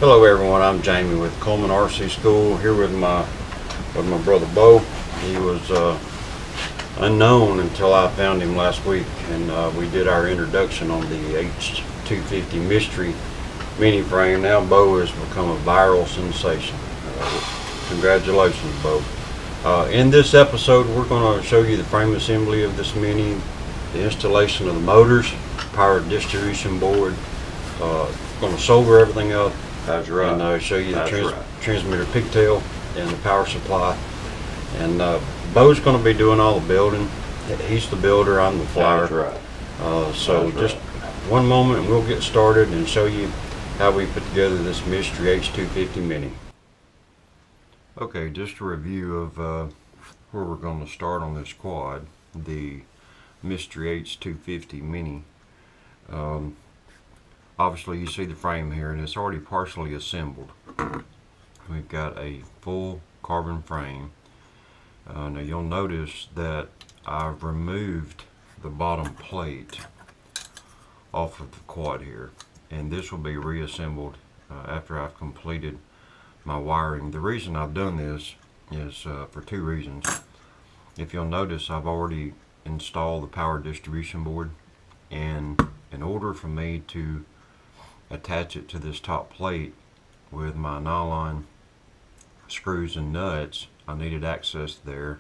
Hello everyone, I'm Jamie with Coleman RC School, here with my brother Bo. He was unknown until I found him last week, and we did our introduction on the H250 Mystery Mini frame. Now Bo has become a viral sensation. Congratulations, Bo. In this episode we're going to show you the frame assembly of this Mini, the installation of the motors, power distribution board, going to solder everything up. That's right. And show you the transmitter pigtail and the power supply. And Bo's going to be doing all the building. He's the builder, I'm the flyer. That's right. So just one moment and we'll get started and show you how we put together this Mystery H250 Mini. Okay, just a review of where we're going to start on this quad, the Mystery H250 Mini. Obviously you see the frame here and it's already partially assembled. We've got a full carbon frame. Now you'll notice that I've removed the bottom plate off of the quad here, and this will be reassembled after I've completed my wiring. The reason I've done this is for two reasons. If you'll notice, I've already installed the power distribution board, and in order for me to attach it to this top plate with my nylon screws and nuts, I needed access there.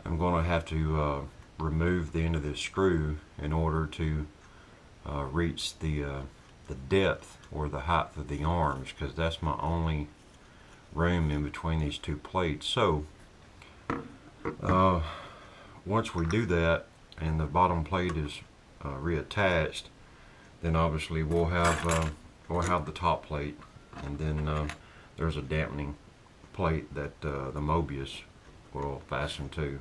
I'm going to have to remove the end of this screw in order to reach the depth or the height of the arms, because that's my only room in between these two plates. So once we do that and the bottom plate is reattached, then obviously we'll have the top plate, and then there's a dampening plate that the Mobius will fasten to.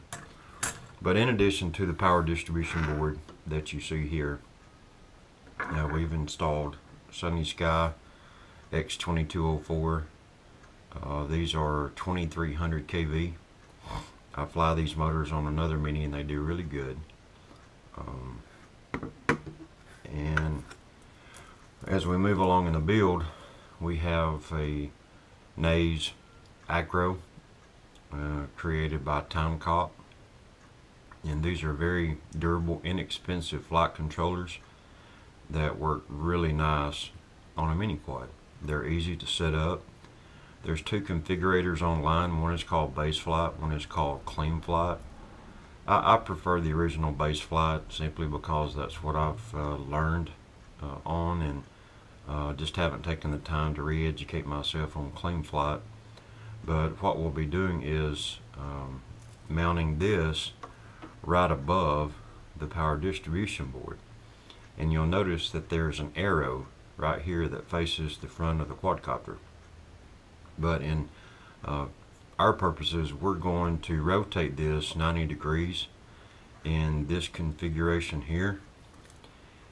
But in addition to the power distribution board that you see here, now we've installed Sunny Sky X2204. These are 2300 kV. I fly these motors on another Mini and they do really good. And as we move along in the build, we have a Naze Acro created by Timecop, and these are very durable, inexpensive flight controllers that work really nice on a mini quad. They're easy to set up. There's two configurators online. One is called Base Flight, one is called Clean Flight. I prefer the original Base Flight simply because that's what I've learned on, and just haven't taken the time to re-educate myself on Clean Flight. But what we'll be doing is mounting this right above the power distribution board, and you'll notice that there's an arrow right here that faces the front of the quadcopter. But in our purposes, we're going to rotate this 90 degrees in this configuration here,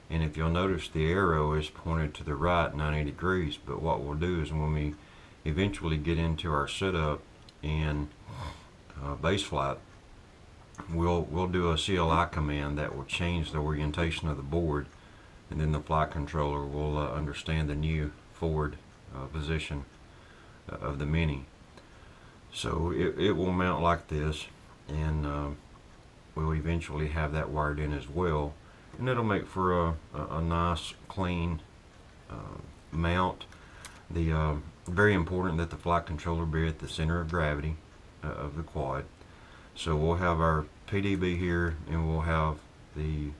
and if you'll notice, the arrow is pointed to the right 90 degrees. But what we'll do is when we eventually get into our setup in Base Flight, we'll do a CLI command that will change the orientation of the board, and then the flight controller will understand the new forward position of the Mini. So it will mount like this, and we'll eventually have that wired in as well, and it'll make for a nice clean mount. Very important that the flight controller be at the center of gravity of the quad. So we'll have our PDB here, and we'll have the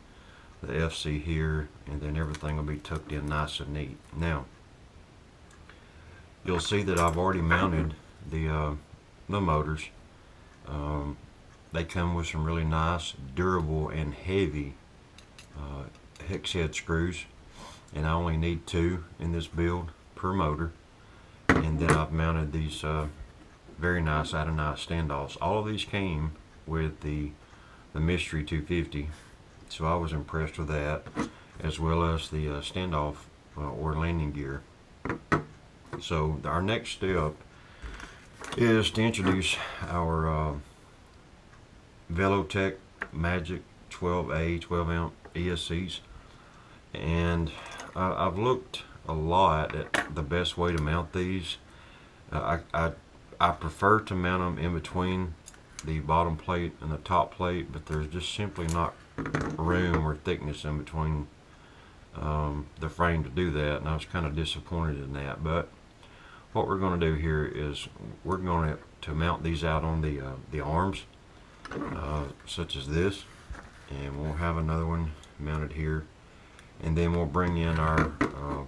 FC here, and then everything will be tucked in nice and neat. Now you'll see that I've already mounted the motors. They come with some really nice, durable, and heavy hex head screws, and I only need 2 in this build per motor. And then I've mounted these very nice atomized standoffs. All of these came with the Mystery 250, so I was impressed with that, as well as the standoff or landing gear. So our next step is to introduce our Velotech Magic 12A 12 amp ESCs, and I've looked a lot at the best way to mount these. I prefer to mount them in between the bottom plate and the top plate, but there's just simply not room or thickness in between the frame to do that, and I was kind of disappointed in that. But what we're going to do here is we're going to mount these out on the arms, such as this, and we'll have another one mounted here, and then we'll bring in our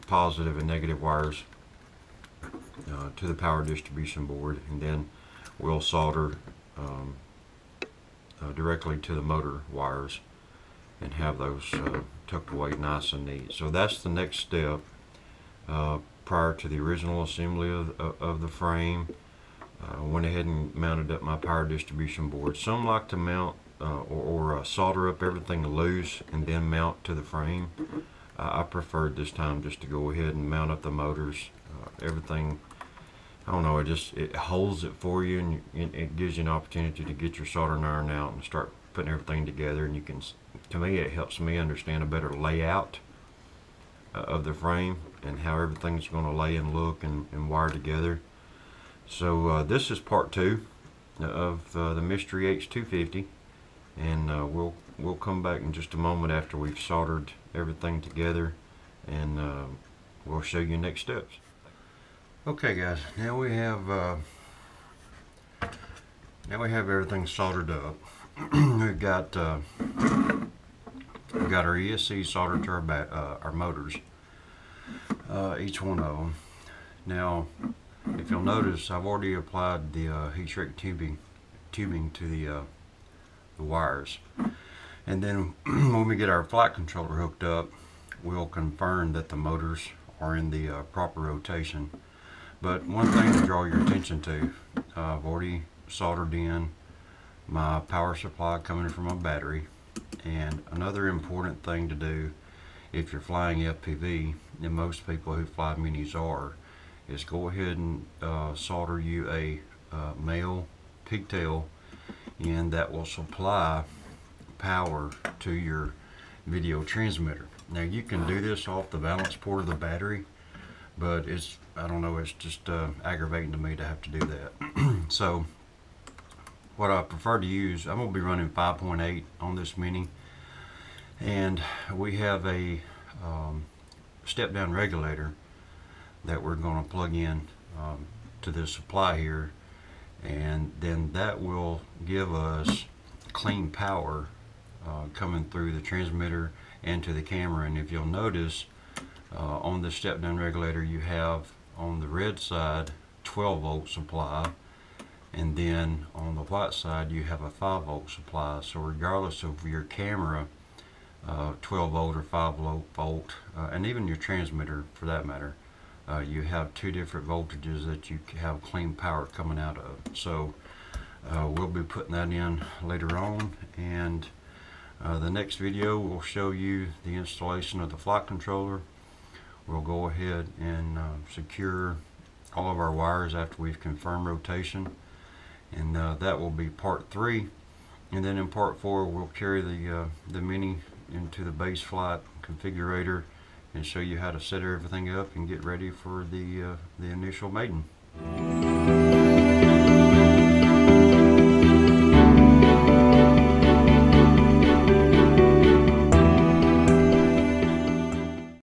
positive and negative wires to the power distribution board, and then we'll solder directly to the motor wires and have those tucked away nice and neat. So that's the next step prior to the original assembly of the frame. Went ahead and mounted up my power distribution board. Some like to mount or solder up everything loose and then mount to the frame. I preferred this time just to go ahead and mount up the motors. Everything, I don't know, it holds it for you, and it gives you an opportunity to get your soldering iron out and start putting everything together. And you can, to me, it helps me understand a better layout of the frame and how everything's going to lay and look and wire together. So this is part 2 of the Mystery H250, and we'll come back in just a moment after we've soldered everything together, and we'll show you next steps. Okay guys, now we have everything soldered up. we've got our ESC soldered to our motors, each one of them. Now, if you'll notice, I've already applied the heat shrink tubing to the wires, and then when we get our flight controller hooked up, we'll confirm that the motors are in the proper rotation. But one thing to draw your attention to, I've already soldered in my power supply coming from a battery, and another important thing to do if you're flying FPV, and most people who fly minis are, is go ahead and solder you a male pigtail in that will supply power to your video transmitter. Now you can do this off the balance port of the battery, but I don't know, it's just aggravating to me to have to do that. So what I prefer to use, I'm going to be running 5.8 on this Mini, and we have a step down regulator that we're going to plug in to this supply here, and then that will give us clean power coming through the transmitter and to the camera. And if you'll notice, on the step down regulator, you have on the red side 12 volt supply, and then on the white side you have a 5 volt supply. So regardless of your camera, 12 volt or 5 volt, and even your transmitter for that matter, you have 2 different voltages that you have clean power coming out of. So we'll be putting that in later on, and the next video will show you the installation of the flight controller. We'll go ahead and secure all of our wires after we've confirmed rotation, and that will be part 3. And then in part 4, we'll carry the Mini into the base flight configurator and show you how to set everything up and get ready for the initial maiden.